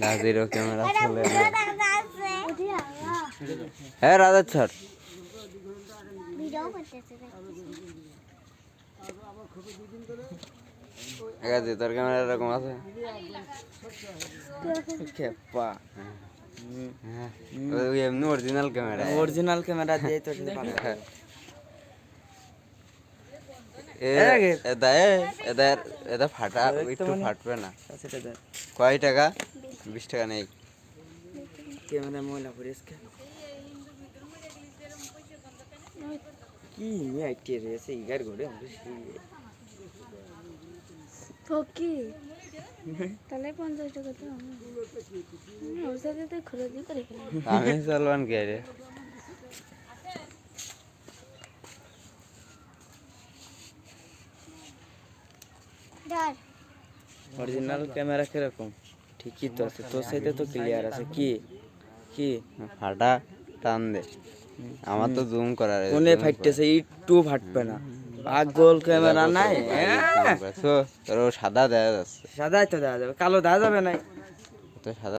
রাজেরও camera চলে হ্যাঁ রাজা স্যার তোর ক্যামেরা এরকম আছে এমনি অরিজিনাল ক্যামেরা দিয়ে তো এটা ফাটা একটু ফাটবে না কয় টাকা 20 টাকা নেই ক্যামেরা ময়লা করিস কি আইটি রেছে ইগার ঘরে ফকি তাহলে 50 টাকা তো ওর সাথে তো খরচই করে আমি চলবান কে রে অরিজিনাল ক্যামেরা কিরকম ঠিকই তো আছে তোর সাথে তো ক্লিয়ার আছে কি কি ফাটা টান দে আমার তো জুম করার কোনে ফাটতেছে একটু ফাটবে না পাগল ক্যামেরা নাই তোর সাদা দেখা যাচ্ছে সাদাই তো দেখা যাবে কালো দেখা যাবে না তো সাদা